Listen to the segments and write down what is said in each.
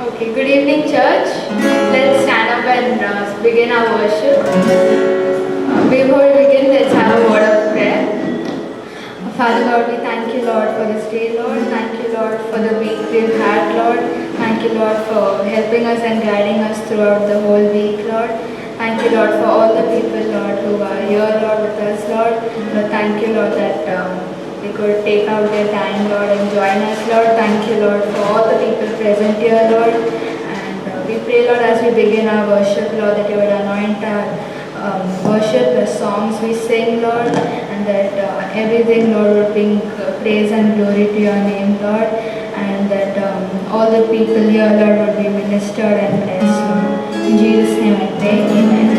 Okay, good evening, church. Let's stand up and begin our worship. Before we begin, let's have a word of prayer. Father Lord, we thank you, Lord, for this day, Lord. Thank you, Lord, for the week we've had, Lord. Thank you, Lord, for helping us and guiding us throughout the whole week, Lord. Thank you, Lord, for all the people, Lord, who are here, Lord, with us, Lord. Lord, thank you, Lord, that they could take out their time, Lord, and join us, Lord. Thank you, Lord, for all the people present here, Lord. And we pray, Lord, as we begin our worship, Lord, that you would anoint our worship, the songs we sing, Lord, and that everything, Lord, would bring praise and glory to your name, Lord, and that all the people here, Lord, would be ministered and blessed, Lord. In Jesus' name I pray, amen.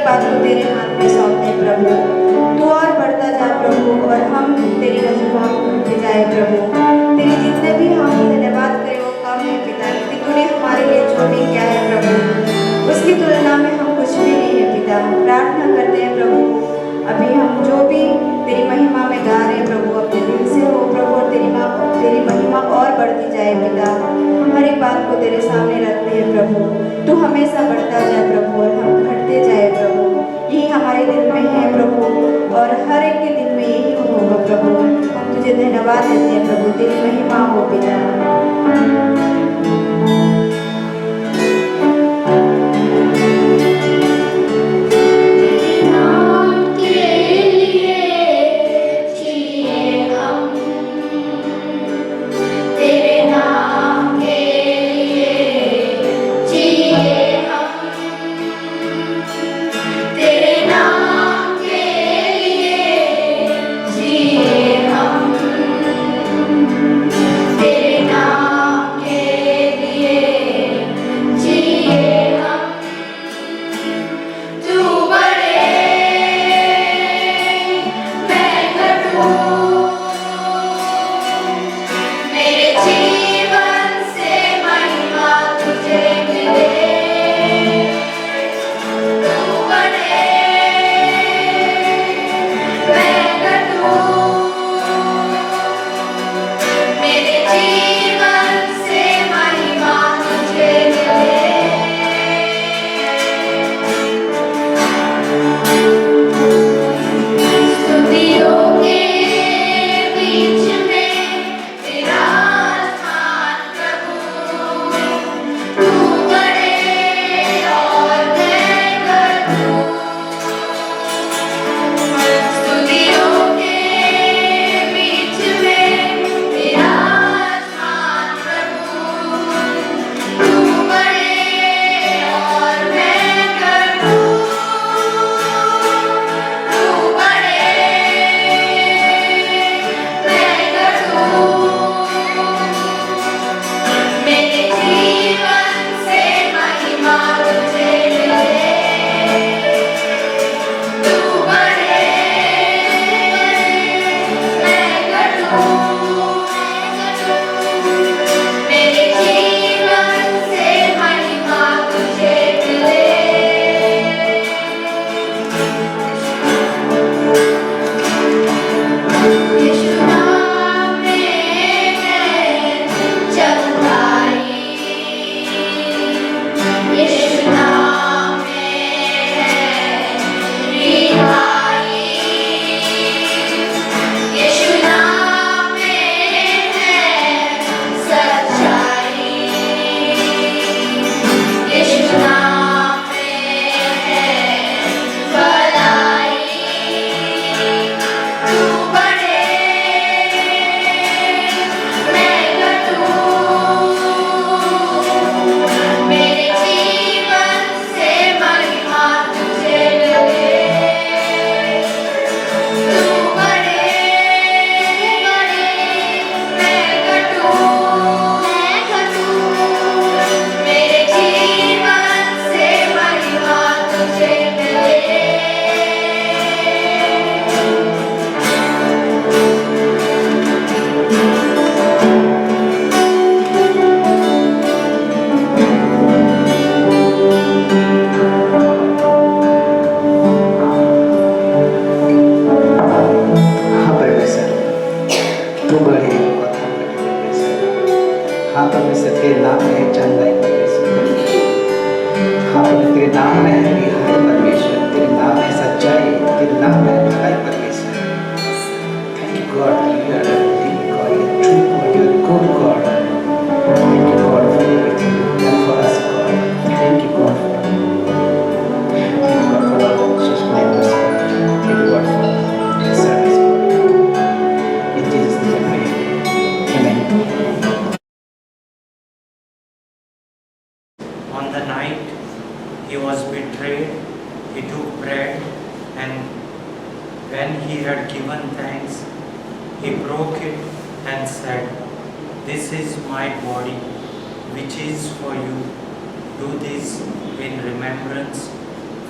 एक बात को तेरे हाथ में सौंपते हैं प्रभु। तू और बढ़ता जा प्रभु, और हम तेरी रज़ा करते जाए प्रभु। तेरे जितने भी हम धन्यवाद करें वो कम है पिता, कि तूने हमारे लिए जो भी किया है प्रभु, उसकी तुलना में हम कुछ भी नहीं है पिता। प्रार्थना करते हैं प्रभु, अभी हम जो भी तेरी महिमा में गा रहे हैं प्रभु, अपने दिल से हो प्रभु, और तेरी महिमा और बढ़ती जाए पिता। हर एक बात को तेरे सामने रखते हैं प्रभु। तू हमेशा बढ़ता जाए प्रभु, और हम घटते जाए प्रभु। यही हमारे दिल में है प्रभु, और हर एक के दिल में यही होगा प्रभु। तुझे धन्यवाद देते हैं प्रभु, तेरी महिमा हो पिता।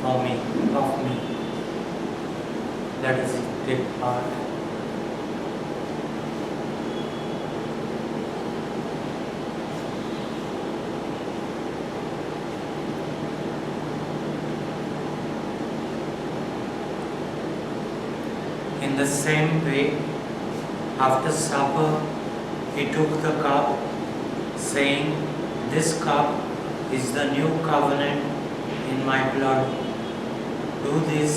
for me, of me. Let us take part. In the same way, after supper, he took the cup, saying, "This cup is the new covenant in my blood. Do this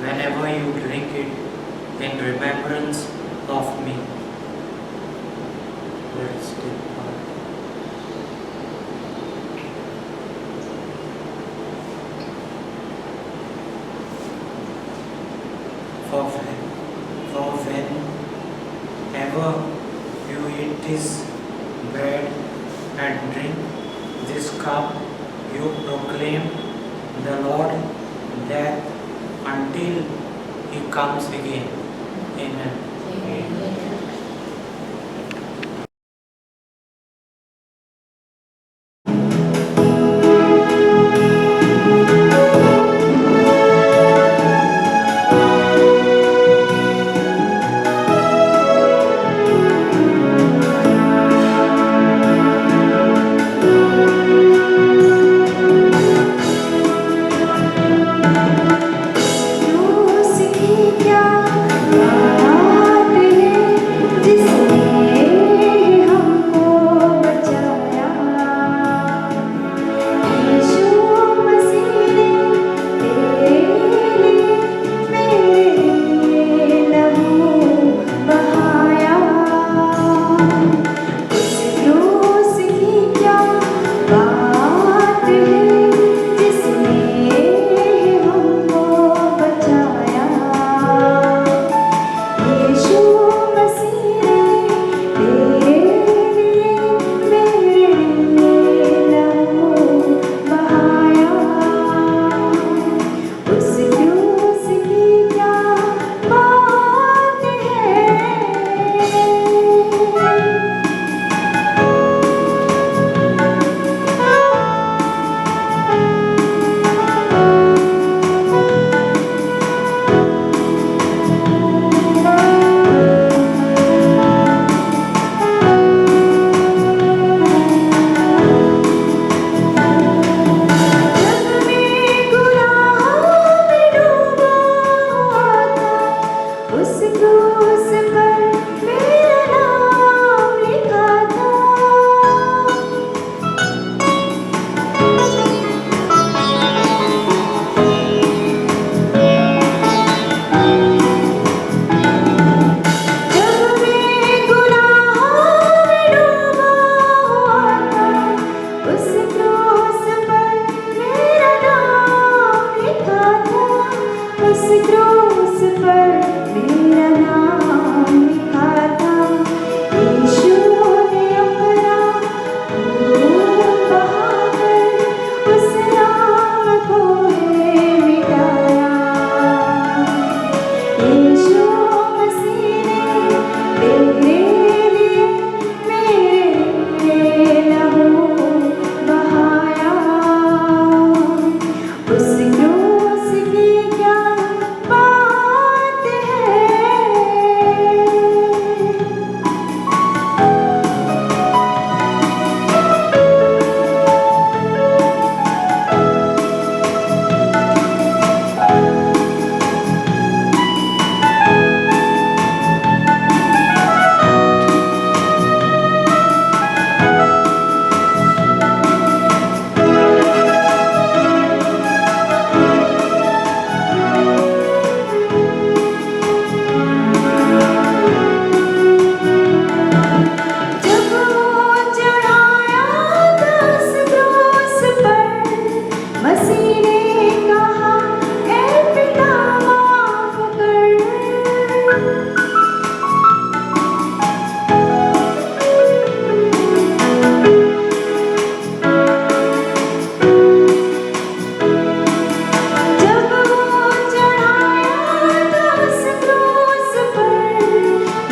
whenever you drink it in remembrance of me." Let's take part. For whenever you eat this bread and drink this cup, you proclaim the Lord's death until he comes again. Amen.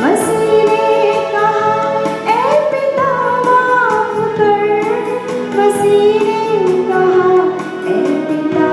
मसीह ने कहा, ऐ पिता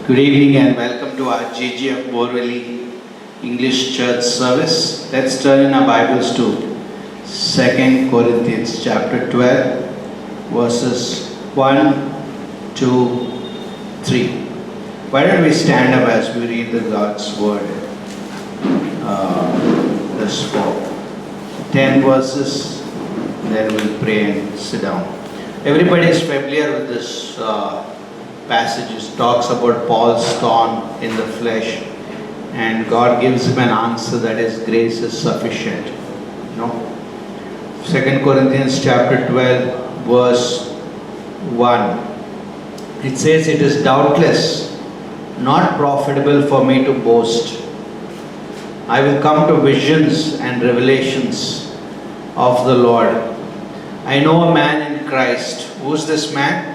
Good evening and welcome to our GGF Borvali English Church service. Let's turn in our Bibles to 2 Corinthians chapter 12 verses 1, 2, 3. Why don't we stand up as we read the God's word? Verse 4. 10 verses, then we'll pray and sit down. Everybody is familiar with this passage. It talks about Paul's thorn in the flesh, and God gives him an answer that his grace is sufficient. You know, 2 Corinthians chapter 12 verse 1. It says, "It is doubtless not profitable for me to boast. I will come to visions and revelations of the Lord. I know a man in Christ." Who's this man?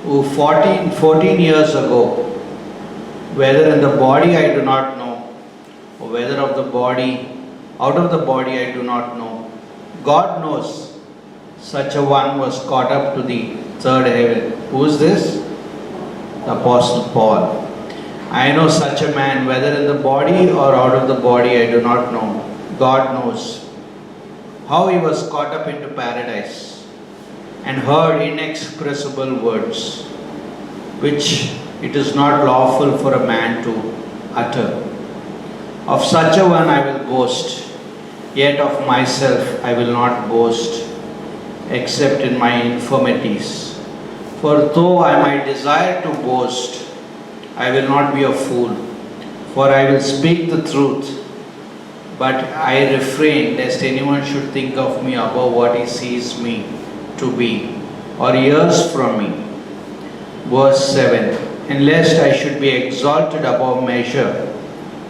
Who 14 years ago, whether in the body I do not know, or whether out of the body I do not know, God knows, such a one was caught up to the third heaven. Who is this? The Apostle Paul. I know such a man, whether in the body or out of the body I do not know. God knows how he was caught up into paradise and heard inexpressible words, which it is not lawful for a man to utter. Of such a one I will boast, yet of myself I will not boast, except in my infirmities. For though I might desire to boast, I will not be a fool, for I will speak the truth. But I refrain lest anyone should think of me above what he sees me to be, or hears from me. Verse 7. And lest I should be exalted above measure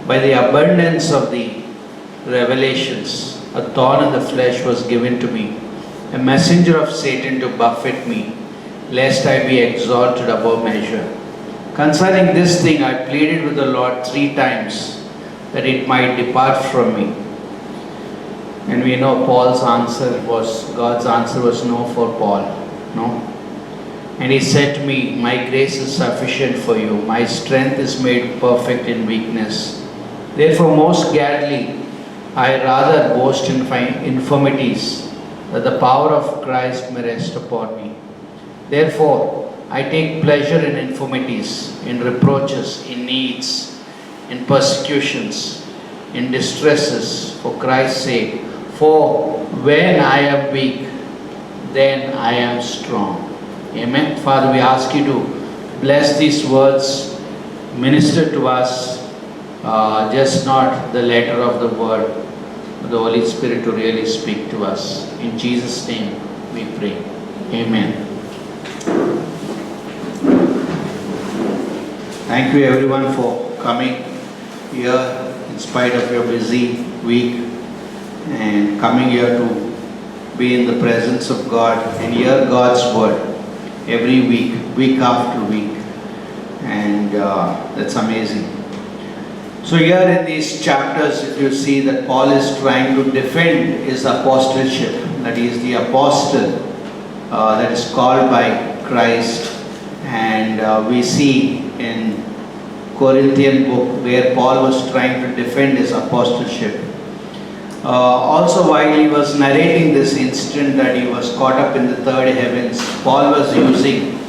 by the abundance of the revelations, a thorn in the flesh was given to me, a messenger of Satan to buffet me, lest I be exalted above measure. Concerning this thing I pleaded with the Lord 3 times, that it might depart from me. And we know God's answer was no for Paul. No. And he said to me, my grace is sufficient for you. My strength is made perfect in weakness. Therefore most gladly I rather boast in my infirmities, that the power of Christ may rest upon me. Therefore I take pleasure in infirmities, in reproaches, in needs, in persecutions, in distresses, for Christ's sake. For when I am weak, then I am strong. Amen. Father, we ask you to bless these words, minister to us, just not the letter of the word, but the Holy Spirit to really speak to us. In Jesus' name we pray. Amen. Thank you everyone for coming here in spite of your busy week, and coming here to be in the presence of God and hear God's word every week after week, and that's amazing. So here in these chapters, if you see that Paul is trying to defend his apostleship, that he is the apostle that is called by Christ, and we see in Corinthian book where Paul was trying to defend his apostleship. Also, while he was narrating this incident that he was caught up in the third heavens, Paul was using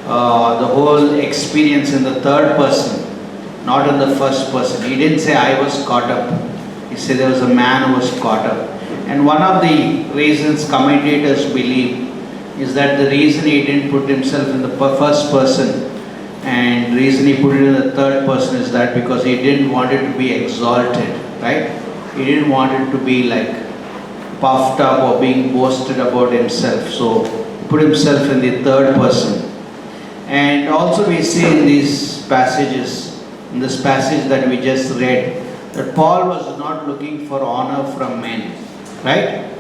the whole experience in the third person, not in the first person. He didn't say I was caught up. He said there was a man who was caught up. And one of the reasons commentators believe is that the reason he didn't put himself in the first person and the reason he put it in the third person is that because he didn't want it to be exalted, right? He didn't want it to be like puffed up or being boasted about himself. So he put himself in the third person. And also we see in these passages, in this passage that we just read, that Paul was not looking for honor from men, right?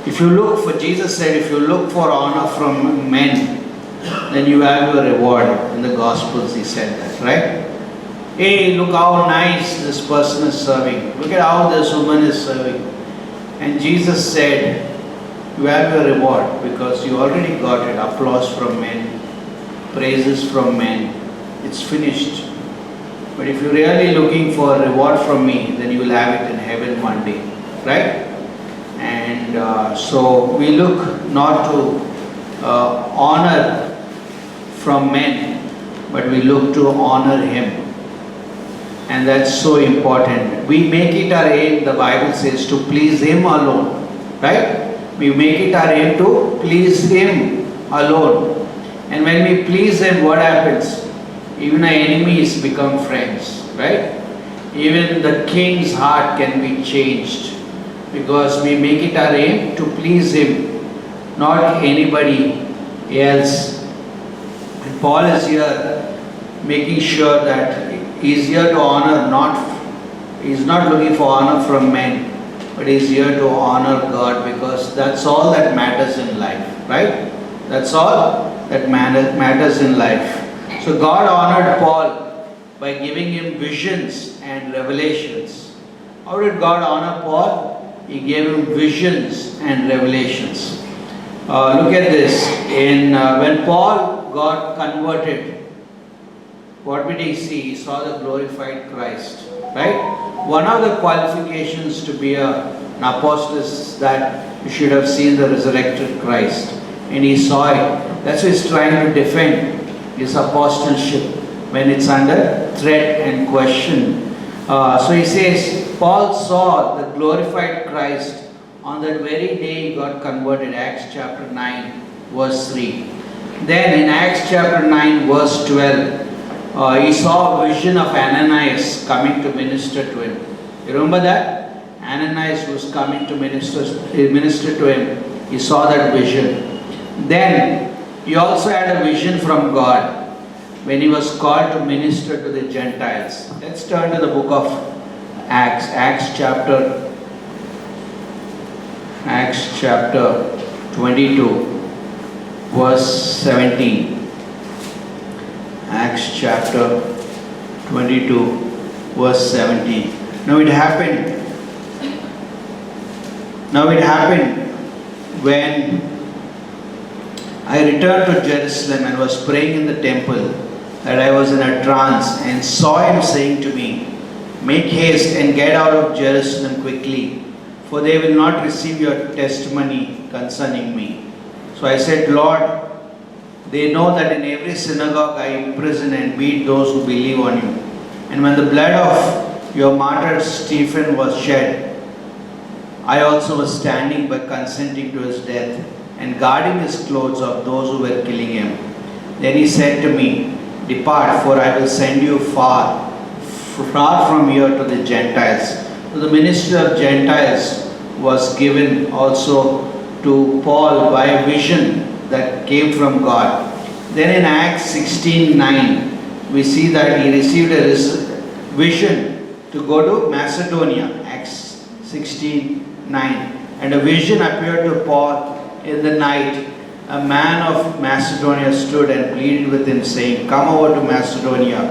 If you look for, Jesus said, if you look for honor from men, then you have your reward. In the Gospels he said that, right? Hey, look how nice this person is serving. Look at how this woman is serving. And Jesus said, you have your reward because you already got it, applause from men. praises from men, it's finished. But if you're really looking for a reward from me, then you will have it in heaven one day, right? And so we look not to honor from men, but we look to honor Him. And that's so important. We make it our aim, the Bible says, to please Him alone, right? We make it our aim to please Him alone. And when we please Him, what happens? Even our enemies become friends, right? Even the king's heart can be changed because we make it our aim to please Him, not anybody else. And Paul is here making sure that he's here to honor, he's not looking for honor from men, but he's here to honor God, because that's all that matters in life, right? That's all that matters in life. So God honored Paul by giving him visions and revelations. How did God honor Paul? He gave him visions and revelations. Look at this. When Paul got converted, what did he see? He saw the glorified Christ, right? One of the qualifications to be an apostle is that you should have seen the resurrected Christ. And he saw it. That's why he's trying to defend his apostleship when it's under threat and question. So he says, Paul saw the glorified Christ on that very day he got converted, Acts chapter 9, verse 3. Then in Acts chapter 9, verse 12, he saw a vision of Ananias coming to minister to him. You remember that? Ananias was coming to minister to him. He saw that vision. Then he also had a vision from God when he was called to minister to the Gentiles. Let's turn to the book of Acts, Acts chapter 22, verse 17. Acts chapter 22, verse 17. Now it happened when I returned to Jerusalem and was praying in the temple that I was in a trance and saw him saying to me, "Make haste and get out of Jerusalem quickly, for they will not receive your testimony concerning me." So I said, "Lord, they know that in every synagogue I imprison and beat those who believe on you. And when the blood of your martyr Stephen was shed, I also was standing by consenting to his death and guarding his clothes of those who were killing him. Then he said to me, 'Depart, for I will send you far from here to the Gentiles.'" So the ministry of Gentiles was given also to Paul by a vision that came from God. Then in Acts 16:9, we see that he received a vision to go to Macedonia. Acts 16:9. And a vision appeared to Paul in the night. A man of Macedonia stood and pleaded with him, saying, "Come over to Macedonia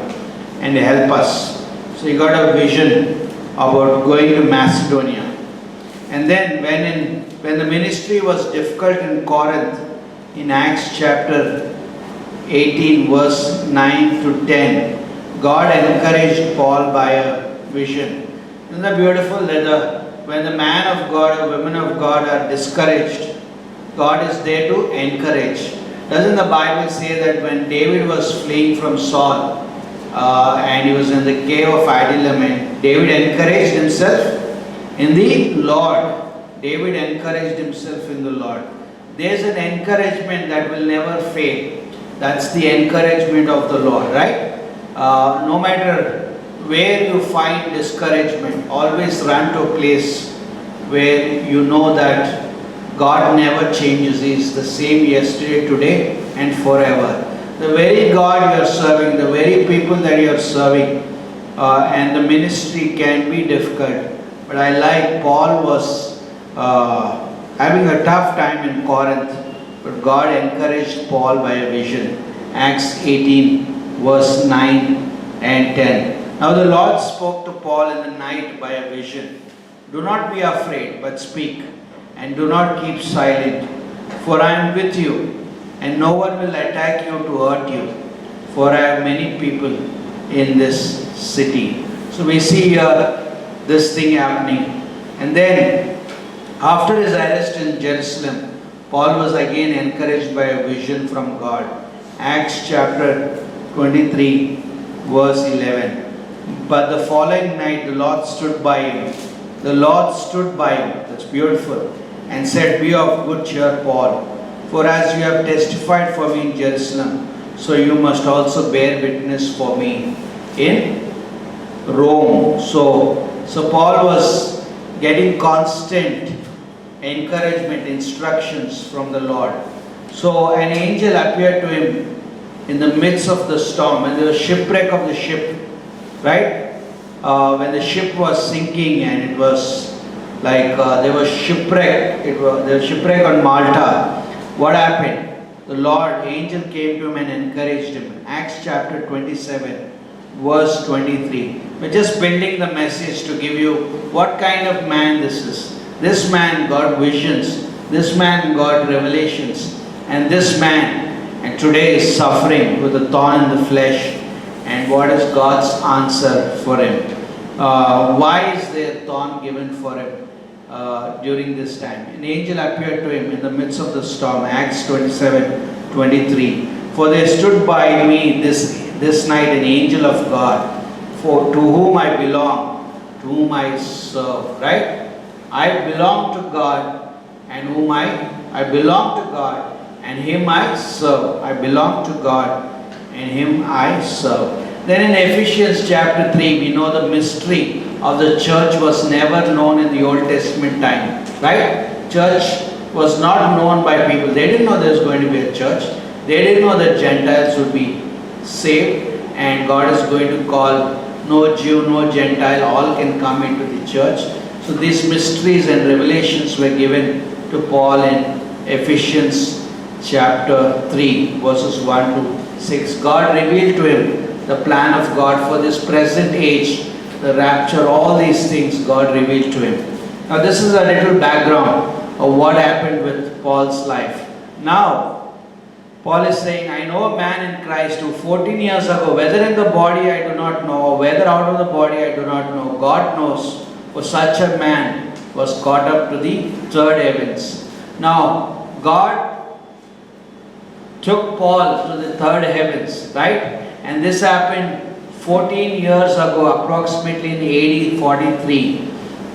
and help us." So he got a vision about going to Macedonia. And then when the ministry was difficult in Corinth, in Acts chapter 18, verse 9 to 10, God encouraged Paul by a vision. Isn't that beautiful that when the man of God or women of God are discouraged, God is there to encourage. Doesn't the Bible say that when David was fleeing from Saul and he was in the cave of Adullam, and David encouraged himself in the Lord. David encouraged himself in the Lord. There's an encouragement that will never fade. That's the encouragement of the Lord, right? No matter where you find discouragement, always run to a place where you know that God never changes. He is the same yesterday, today, and forever. The very God you are serving, the very people that you are serving, and the ministry can be difficult. But I like Paul was having a tough time in Corinth, but God encouraged Paul by a vision. Acts 18, verse 9 and 10. Now the Lord spoke to Paul in the night by a vision. "Do not be afraid, but speak, and do not keep silent, for I am with you, and no one will attack you to hurt you, for I have many people in this city. So we see here this thing happening. And then, after his arrest in Jerusalem, Paul was again encouraged by a vision from God. Acts chapter 23, verse 11. But the following night the Lord stood by him. The Lord stood by him, that's beautiful, and said, Be of good cheer, Paul, for as you have testified for me in Jerusalem, so you must also bear witness for me in Rome. So Paul was getting constant encouragement, instructions from the Lord. So an angel appeared to him in the midst of the storm, and there was shipwreck of the ship, right? When the ship was sinking and it was like there was shipwreck, there was shipwreck on Malta. What happened? The Lord, angel came to him and encouraged him. Acts chapter 27, verse 23. We're just building the message to give you what kind of man this is. This man got visions. This man got revelations. And this man, and today is suffering with a thorn in the flesh. And what is God's answer for him? Why is there thorn given for him during this time? An angel appeared to him in the midst of the storm. Acts 27:23. For there stood by me this night an angel of God, to whom I belong, to whom I serve. Right? I belong to God, and whom I belong to God, and Him I serve. I belong to God, and Him I serve. Then in Ephesians chapter 3, we know the mystery of the church was never known in the Old Testament time. Right? Church was not known by people. They didn't know there was going to be a church. They didn't know that Gentiles would be saved, and God is going to call no Jew, no Gentile, all can come into the church. So these mysteries and revelations were given to Paul in Ephesians chapter 3, verses 1 to 6. God revealed to him the plan of God for this present age, the rapture, all these things God revealed to him. Now this is a little background of what happened with Paul's life. Now, Paul is saying, I know a man in Christ who 14 years ago, whether in the body I do not know, or whether out of the body I do not know, God knows, for such a man was caught up to the third heavens. Now, God took Paul to the third heavens, right? And this happened 14 years ago, approximately in AD 43.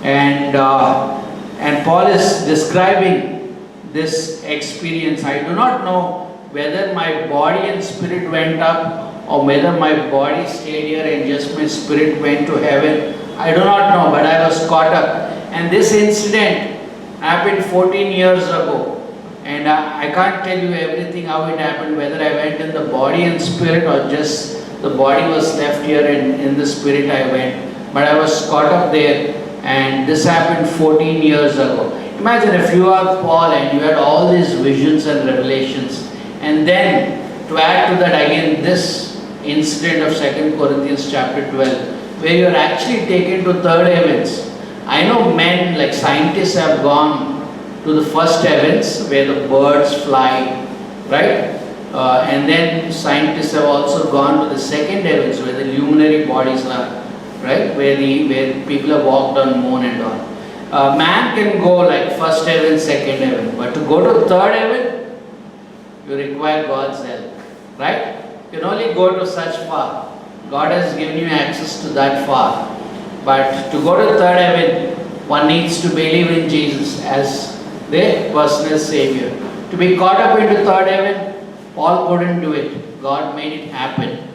And Paul is describing this experience. I do not know whether my body and spirit went up, or whether my body stayed here and just my spirit went to heaven. I do not know, but I was caught up. And this incident happened 14 years ago. And I can't tell you everything how it happened, whether I went in the body and spirit, or just the body was left here and in the spirit I went. But I was caught up there, and this happened 14 years ago. Imagine if you are Paul and you had all these visions and revelations, and then to add to that again this incident of 2 Corinthians chapter 12, where you are actually taken to third heavens. I know men like scientists have gone to the first heavens where the birds fly, right? And then scientists have also gone to the second heavens where the luminary bodies are, right? Where people have walked on moon and all. Man can go like first heaven, second heaven, but to go to third heaven, you require God's help, right? You can only go to such far. God has given you access to that far. But to go to third heaven, one needs to believe in Jesus as their personal Savior. To be caught up into third heaven, Paul couldn't do it. God made it happen.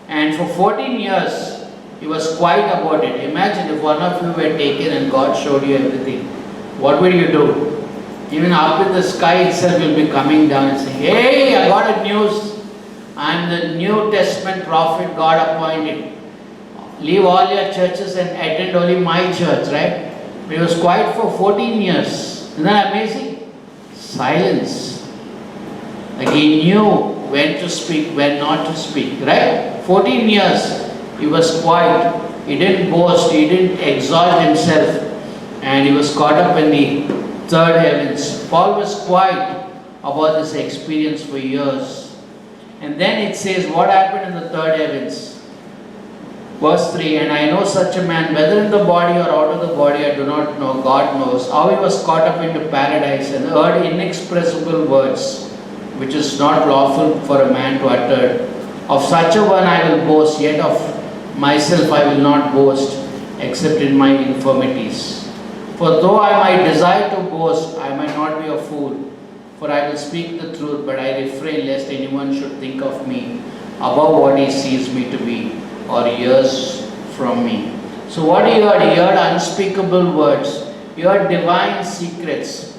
And for 14 years, he was quiet about it. Imagine if one of you were taken and God showed you everything. What would you do? Even up in the sky itself will be coming down and saying, hey, I got a news. I'm the New Testament prophet God appointed. Leave all your churches and attend only my church, right? But he was quiet for 14 years. Isn't that amazing? Silence. Like he knew when to speak, when not to speak, right? 14 years he was quiet. He didn't boast, he didn't exalt himself. And he was caught up in the third heavens. Paul was quiet about this experience for years. And then it says, what happened in the third heavens? Verse 3, and I know such a man, whether in the body or out of the body, I do not know, God knows, how he was caught up into paradise and heard inexpressible words, which is not lawful for a man to utter. Of such a one I will boast, yet of myself I will not boast, except in my infirmities. For though I might desire to boast, I might not be a fool. For I will speak the truth, but I refrain lest anyone should think of me above what he sees me to be, or hears from me. So what he heard? He heard unspeakable words. He heard divine secrets.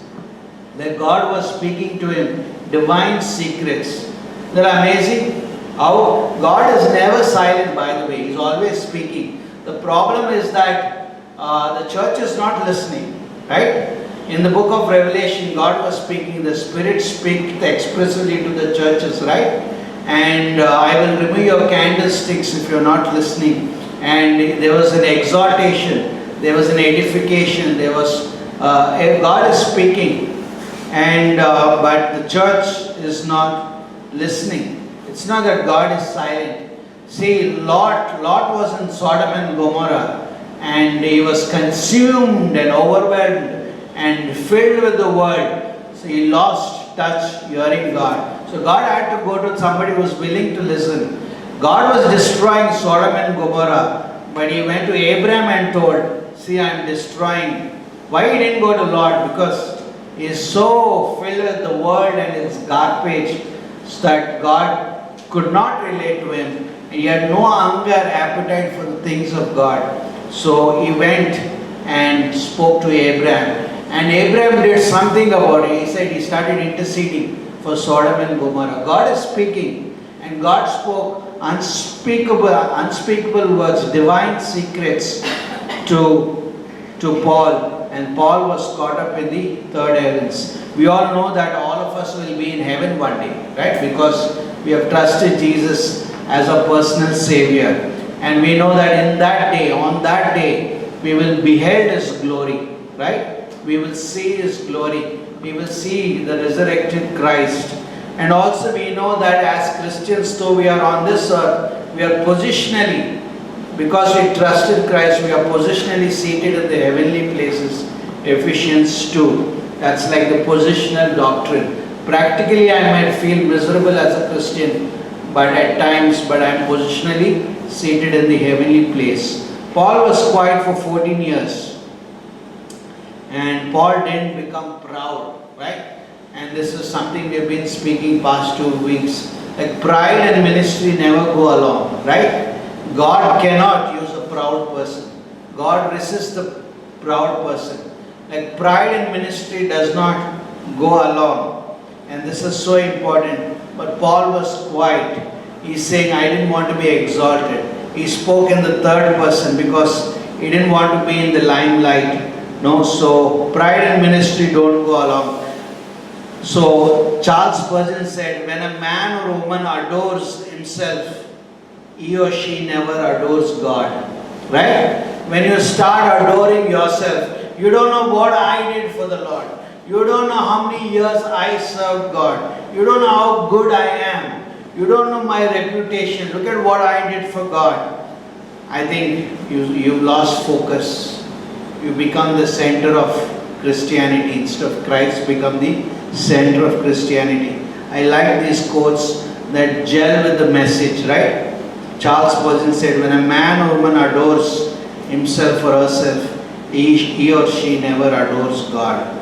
That God was speaking to him. Divine secrets. They're amazing. How God is never silent, by the way. He's always speaking. The problem is that the church is not listening. Right? In the book of Revelation, God was speaking. The Spirit speaks expressly to the churches, right? And I will remove your candlesticks if you're not listening. And there was an exhortation, there was an edification, there was God is speaking, and but the church is not listening. It's not that God is silent. See, Lot was in Sodom and Gomorrah, and he was consumed and overwhelmed and filled with the world. So he lost touch hearing God. So God had to go to somebody who was willing to listen. God was destroying Sodom and Gomorrah, but he went to Abraham and told, see, I am destroying. Why he didn't go to Lot? Because he is so filled with the world and its garbage that God could not relate to him. He had no hunger, appetite for the things of God. So he went and spoke to Abraham. And Abraham did something about it. He said he started interceding for Sodom and Gomorrah. God is speaking, and God spoke unspeakable words, divine secrets to Paul, and Paul was caught up in the third heavens. We all know that all of us will be in heaven one day, right? Because we have trusted Jesus as a personal Savior, and we know that in that day, on that day, we will behold His glory, right? We will see His glory. We will see the resurrected Christ. And also we know that as Christians, though we are on this earth, we are positionally, because we trusted Christ, we are positionally seated in the heavenly places. Ephesians 2. That's like the positional doctrine. Practically I might feel miserable as a Christian, but at times, I am positionally seated in the heavenly place. Paul was quiet for 14 years. And Paul didn't become proud, right? And this is something we have been speaking past 2 weeks. Like pride and ministry never go along, right? God cannot use a proud person. God resists the proud person. Like pride and ministry does not go along. And this is so important. But Paul was quiet. He's saying, I didn't want to be exalted. He spoke in the third person because he didn't want to be in the limelight. No, so pride and ministry don't go along. So Charles Spurgeon said, when a man or woman adores himself, he or she never adores God. Right? When you start adoring yourself, you don't know what I did for the Lord. You don't know how many years I served God. You don't know how good I am. You don't know my reputation. Look at what I did for God. I think you've lost focus. You become the center of Christianity instead of Christ become the center of Christianity. I like these quotes that gel with the message, right? Charles Spurgeon said, when a man or woman adores himself or herself, he or she never adores God.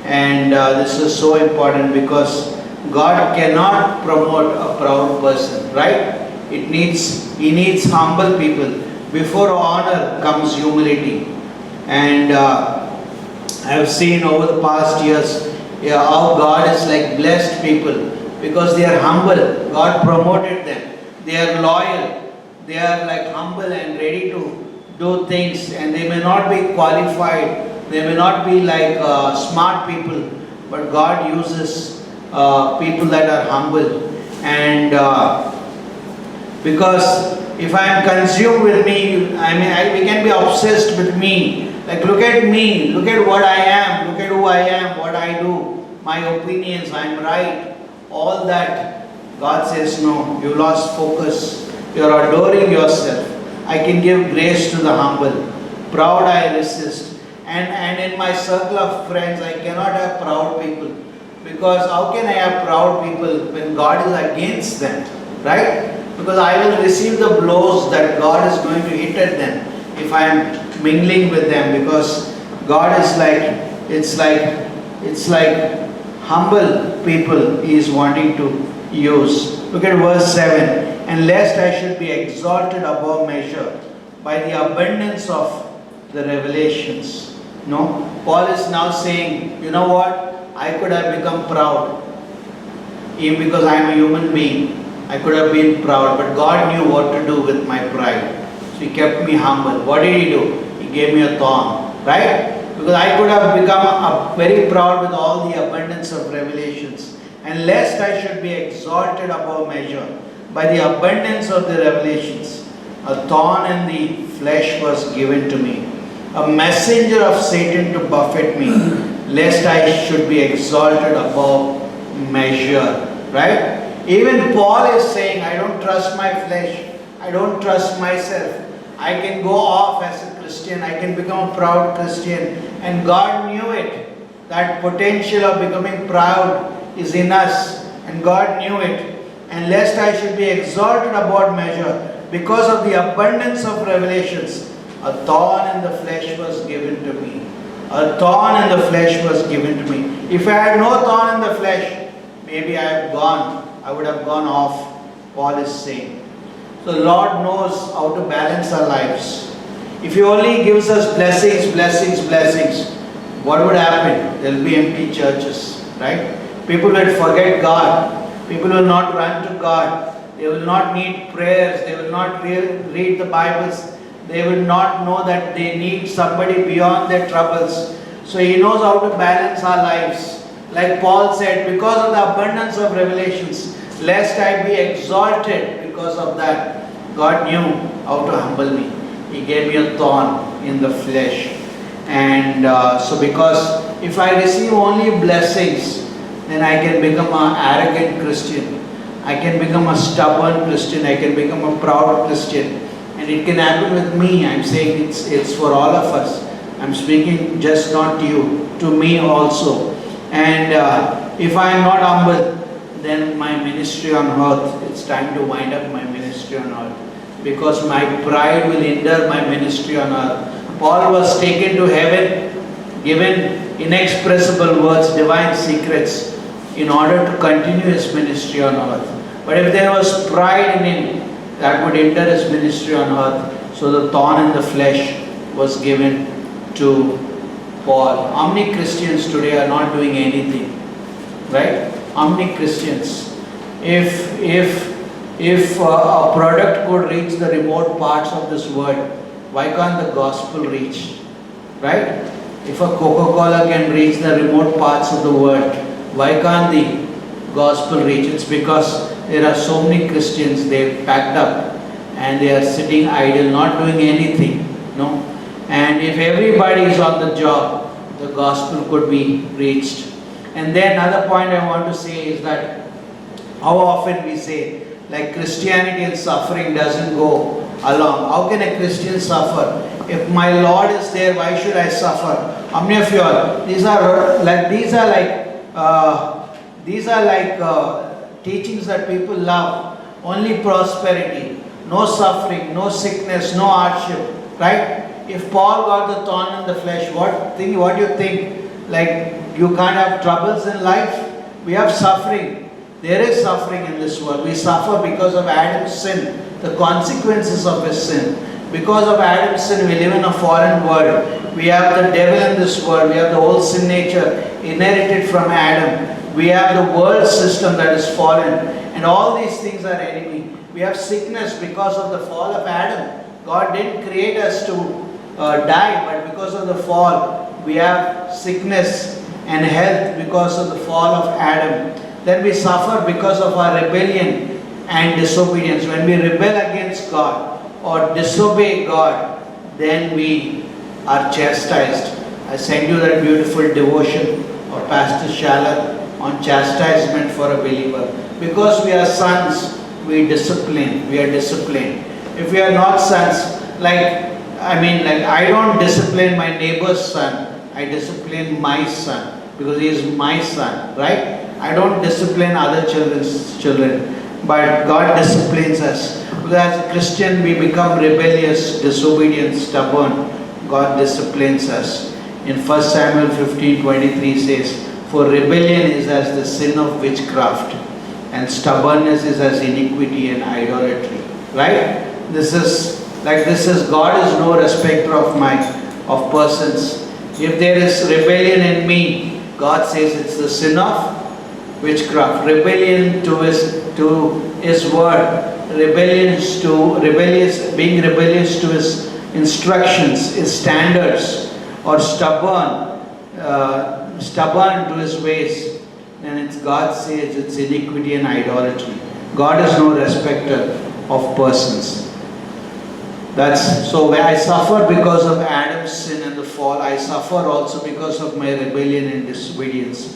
And this is so important because God cannot promote a proud person, right? He needs humble people. Before honor comes humility. And I have seen over the past years how God is like blessed people because they are humble. God promoted them. They are loyal. They are like humble and ready to do things, and they may not be qualified. They may not be like smart people, but God uses people that are humble. And because if I am consumed with me, we can be obsessed with me. Like, look at me, look at what I am, look at who I am, what I do, my opinions, I'm right, all that. God says, no, you lost focus. You're adoring yourself. I can give grace to the humble. Proud I resist. And in my circle of friends, I cannot have proud people. Because how can I have proud people when God is against them? Right? Because I will receive the blows that God is going to hit at them if I am mingling with them. Because God is it's like humble people He is wanting to use. Look at verse 7. And lest I should be exalted above measure by the abundance of the revelations. No, Paul is now saying, you know what? I could have become proud. Even because I am a human being, I could have been proud. But God knew what to do with my pride. So He kept me humble. What did He do? He gave me a thorn. Right? Because I could have become very proud with all the abundance of revelations. And lest I should be exalted above measure by the abundance of the revelations, a thorn in the flesh was given to me, a messenger of Satan to buffet me, lest I should be exalted above measure. Right? Even Paul is saying, I don't trust my flesh. I don't trust myself. I can go off as a Christian. I can become a proud Christian. And God knew it. That potential of becoming proud is in us. And God knew it. And lest I should be exalted above measure because of the abundance of revelations, a thorn in the flesh was given to me. A thorn in the flesh was given to me. If I had no thorn in the flesh, maybe I would have gone off, Paul is saying. So the Lord knows how to balance our lives. If He only gives us blessings, what would happen? There will be empty churches, right? People will forget God. People will not run to God. They will not need prayers. They will not read the Bibles. They will not know that they need somebody beyond their troubles. So He knows how to balance our lives. Like Paul said, because of the abundance of revelations, lest I be exalted because of that, God knew how to humble me. He gave me a thorn in the flesh. And so because if I receive only blessings, then I can become an arrogant Christian. I can become a stubborn Christian. I can become a proud Christian. And it can happen with me. I'm saying it's for all of us. I'm speaking just not to you, to me also. And if I am not humble, then my ministry on earth, it's time to wind up my ministry on earth. Because my pride will hinder my ministry on earth. Paul was taken to heaven, given inexpressible words, divine secrets, in order to continue his ministry on earth. But if there was pride in him, that would hinder his ministry on earth. So the thorn in the flesh was given to Paul. How many Christians today are not doing anything? Right? How many Christians? If a product could reach the remote parts of this world, why can't the gospel reach? Right? If a Coca-Cola can reach the remote parts of the world, why can't the gospel reach? It's because there are so many Christians, they've packed up and they are sitting idle, not doing anything. No? And if everybody is on the job, the gospel could be reached. And then another point I want to say is that how often we say, like Christianity and suffering doesn't go along. How can a Christian suffer? If my Lord is there, why should I suffer? How many of you are? These are like teachings that people love. Only prosperity, no suffering, no sickness, no hardship. Right? If Paul got the thorn in the flesh, what do you think? Like you can't have troubles in life? We have suffering. There is suffering in this world. We suffer because of Adam's sin, the consequences of his sin. Because of Adam's sin, we live in a fallen world. We have the devil in this world. We have the whole sin nature inherited from Adam. We have the world system that is fallen. And all these things are enemy. We have sickness because of the fall of Adam. God didn't create us to die, but because of the fall, we have sickness and health because of the fall of Adam. Then we suffer because of our rebellion and disobedience. When we rebel against God or disobey God, then we are chastised. I send you that beautiful devotion of Pastor Shalal on chastisement for a believer. Because we are sons, we discipline, we are disciplined. If we are not sons, I don't discipline my neighbor's son, I discipline my son because he is my son, right? I don't discipline other children's children, but God disciplines us. Because as a Christian, we become rebellious, disobedient, stubborn. God disciplines us. In 1 Samuel 15:23 says, "For rebellion is as the sin of witchcraft, and stubbornness is as iniquity and idolatry." Right? This is God is no respecter of persons. If there is rebellion in me, God says it's the sin of witchcraft. Rebellion to His word, being rebellious to His instructions, His standards, or stubborn to His ways, then God says it's iniquity and idolatry. God is no respecter of persons. So where I suffer because of Adam's sin and the fall, I suffer also because of my rebellion and disobedience.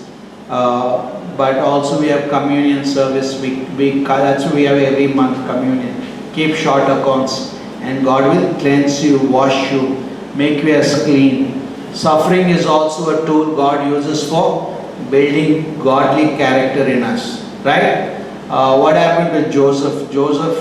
But also we have communion service. That's why we have every month communion. Keep short accounts, and God will cleanse you, wash you, make you as clean. Suffering is also a tool God uses for building godly character in us. Right? What happened to Joseph? Joseph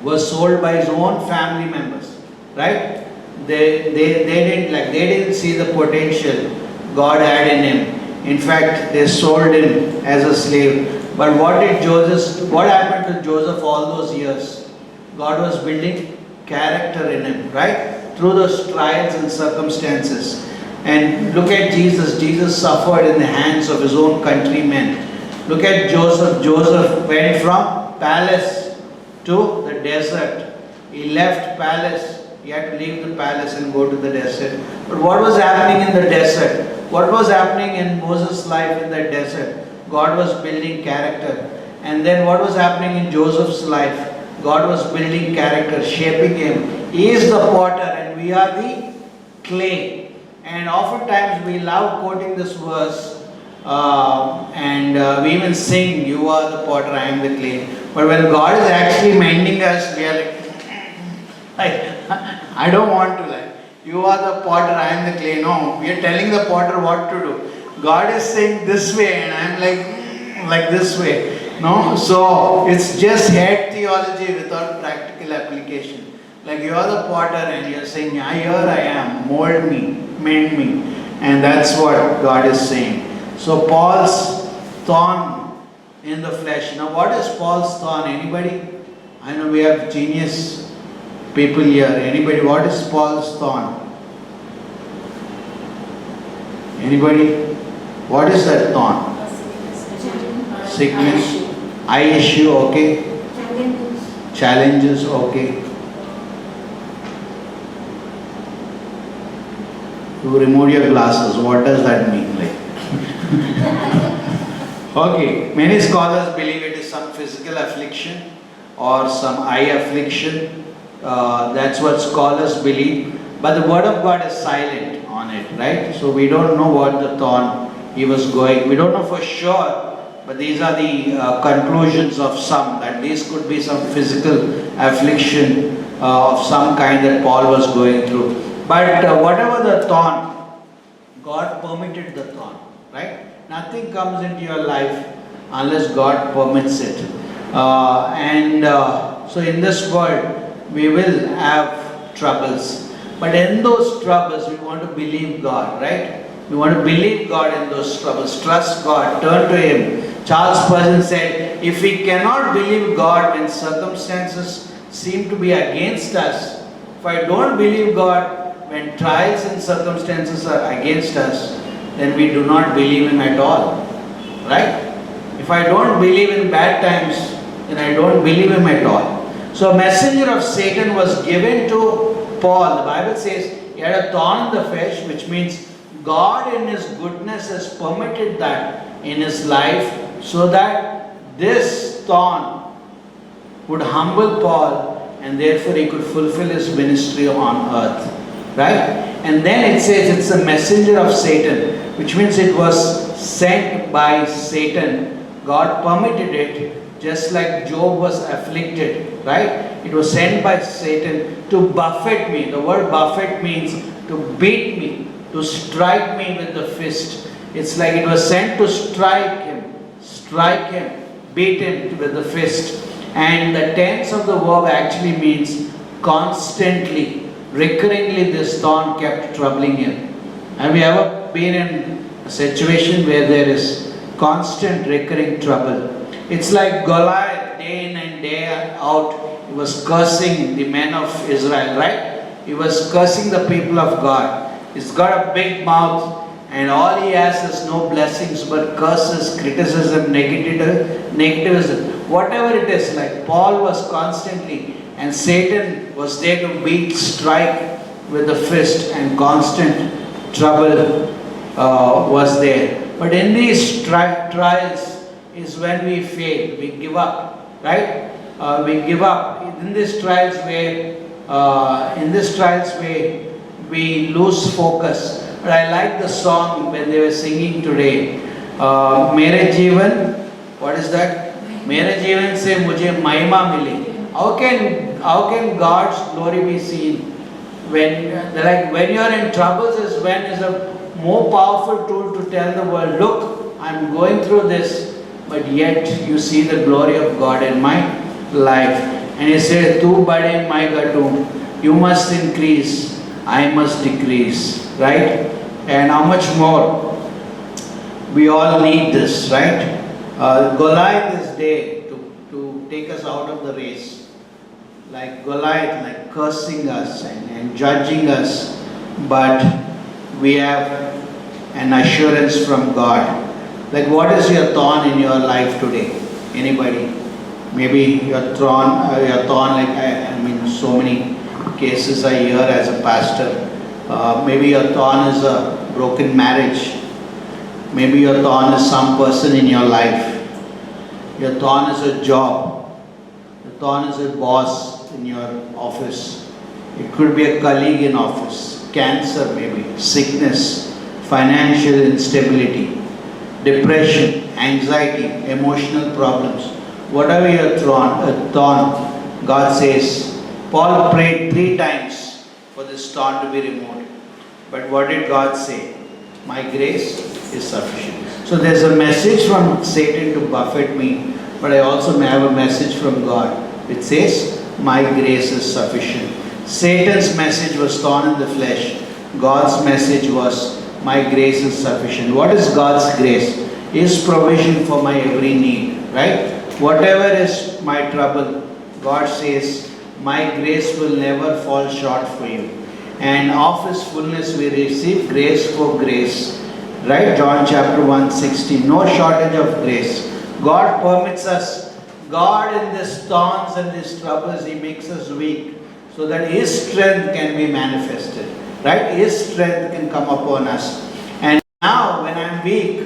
was sold by his own family members. Right? They didn't see the potential God had in him. In fact, they sold him as a slave. But what happened to Joseph all those years? God was building character in him, right? Through those trials and circumstances. And look at Jesus. Jesus suffered in the hands of his own countrymen. Look at Joseph. Joseph went from palace to the desert. He left palace. He had to leave the palace and go to the desert. But what was happening in the desert? What was happening in Moses' life in the desert? God was building character. And then what was happening in Joseph's life? God was building character, shaping him. He is the potter and we are the clay. And oftentimes we love quoting this verse and we even sing, "You are the potter, I am the clay." But when God is actually mending us, we are like I don't want to "You are the potter, I am the clay." No, we are telling the potter what to do. God is saying this way and I am like this way. No, so it's just head theology without practical application. Like you are the potter and you are saying, "Yeah, here I am, mold me, mend me." And that's what God is saying. So Paul's thorn in the flesh. Now what is Paul's thorn? Anybody? I know we have genius people here. Anybody? What is Paul's thorn? Anybody? What is that thorn? Sickness. Eye issue, okay. Challenges, okay. You remove your glasses. What does that mean? Okay. Many scholars believe it is some physical affliction or some eye affliction. That's what scholars believe. But the word of God is silent on it, right? So we don't know what the thorn he was going. We don't know for sure. But these are the conclusions of some, that these could be some physical affliction of some kind that Paul was going through. But whatever the thorn, God permitted the thorn, right? Nothing comes into your life unless God permits it. So in this world, we will have troubles. But in those troubles, we want to believe God, right? We want to believe God in those troubles. Trust God. Turn to Him. Charles Spurgeon said, if we cannot believe God when circumstances seem to be against us, if I don't believe God when trials and circumstances are against us, then we do not believe Him at all. Right? If I don't believe in bad times, then I don't believe Him at all. So a messenger of Satan was given to Paul. The Bible says he had a thorn in the flesh, which means God in His goodness has permitted that in his life so that this thorn would humble Paul and therefore he could fulfill his ministry on earth. Right? And then it says it's a messenger of Satan, which means it was sent by Satan. God permitted it, just like Job was afflicted, right? It was sent by Satan to buffet me. The word buffet means to beat me, to strike me with the fist. It's like it was sent to strike him, beat him with the fist. And the tense of the verb actually means constantly, recurringly this thorn kept troubling him. Have you ever been in a situation where there is constant recurring trouble? It's like Goliath, day in and day out, he was cursing the men of Israel, right? He was cursing the people of God. He's got a big mouth, and all he has is no blessings but curses, criticism, negativism, whatever it is. Like Paul was constantly, and Satan was there to beat, strike with the fist, and constant trouble was there. But in these trials is when we fail, we give up, right? We give up in these trials where we lose focus. But I like the song when they were singing today. Mere Jeevan, what is that? Mere Jeevan se mujhe mahima mili. How can God's glory be seen? When you are in troubles is when is a more powerful tool to tell the world, look, I'm going through this, but yet you see the glory of God in my life. And he said, Tu bade mai gatu, you must increase, I must decrease, right? And how much more we all need this, right? Goliath is there to take us out of the race. Like Goliath, like cursing us and judging us, but we have an assurance from God. Like, what is your thorn in your life today? Anybody? Maybe your thorn like I mean, so many cases I hear as a pastor. Maybe your thorn is a broken marriage. Maybe your thorn is some person in your life. Your thorn is a job. Your thorn is a boss in your office. It could be a colleague in office. Cancer maybe. Sickness. Financial instability. Depression. Anxiety. Emotional problems. Whatever your thorn, God says, Paul prayed 3 times for this thorn to be removed. But what did God say? My grace is sufficient. So there's a message from Satan to buffet me, but I also may have a message from God. It says, my grace is sufficient. Satan's message was thorn in the flesh. God's message was, my grace is sufficient. What is God's grace? His provision for my every need, right? Whatever is my trouble, God says, my grace will never fall short for you. And of His fullness we receive grace for grace. Right? John chapter 1:16. No shortage of grace. God permits us. God in these thorns and these troubles, He makes us weak so that His strength can be manifested. Right? His strength can come upon us. And now when I'm weak,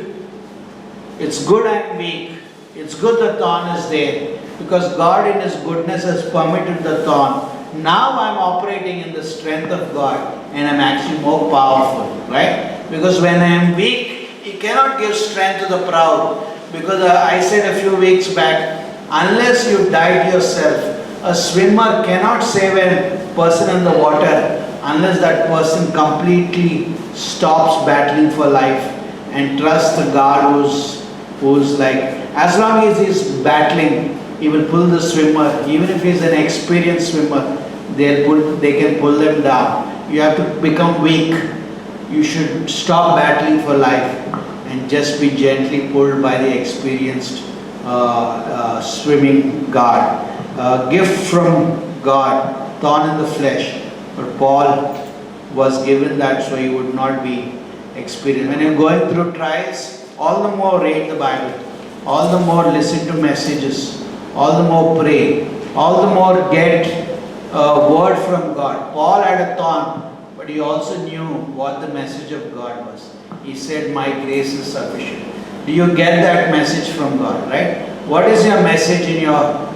it's good I'm weak. It's good the thorn is there because God in His goodness has permitted the thorn. Now I'm operating in the strength of God and I'm actually more powerful, right? Because when I am weak, He cannot give strength to the proud. Because I said a few weeks back, unless you die to yourself, a swimmer cannot save a person in the water unless that person completely stops battling for life and trusts the God who's like, as long as he's battling, He will pull the swimmer. Even if he's an experienced swimmer, they can pull them down. You have to become weak. You should stop battling for life and just be gently pulled by the experienced swimming God. Gift from God, thorn in the flesh. But Paul was given that so he would not be experienced. When you're going through trials, all the more read the Bible. All the more listen to messages. All the more pray. All the more get a word from God. Paul had a thorn, but he also knew what the message of God was. He said, my grace is sufficient. Do you get that message from God, right? What is your message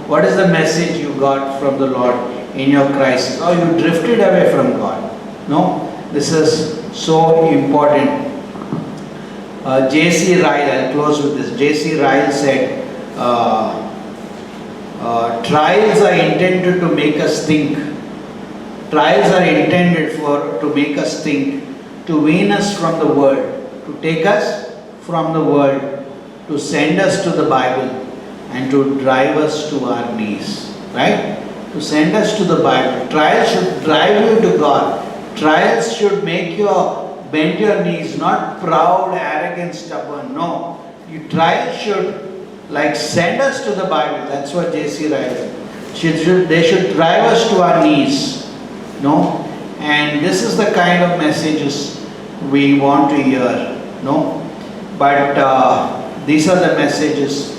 what is the message you got from the Lord in your crisis? Or you drifted away from God? No? This is so important. J.C. Ryle, I'll close with this. J.C. Ryle said, trials are intended to make us think. Trials are intended to make us think, to wean us from the world, to take us from the world, to send us to the Bible, and to drive us to our knees. Right? To send us to the Bible. Trials should drive you to God. Trials should make you bend your knees, not proud, arrogant, stubborn. No. Trials should send us to the Bible. That's what J.C. Ryle said. They should drive us to our knees. No? And this is the kind of messages we want to hear. No? But these are the messages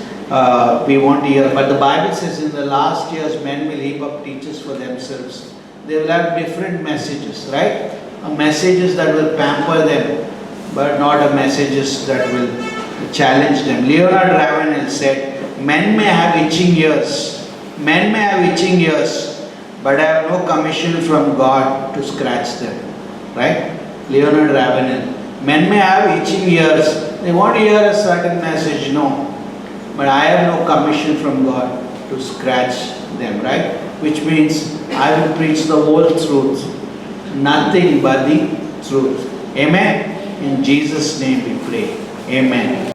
we want to hear. But the Bible says in the last years men will heap up teachers for themselves. They will have different messages, right? Messages that will pamper them, but not messages that will challenge them. Leonard Ravenel said, men may have itching ears, but I have no commission from God to scratch them. Right? Leonard Ravenel. Men may have itching ears, they want to hear a certain message, no. But I have no commission from God to scratch them, right? Which means I will preach the whole truth, nothing but the truth. Amen? In Jesus' name we pray. Amen.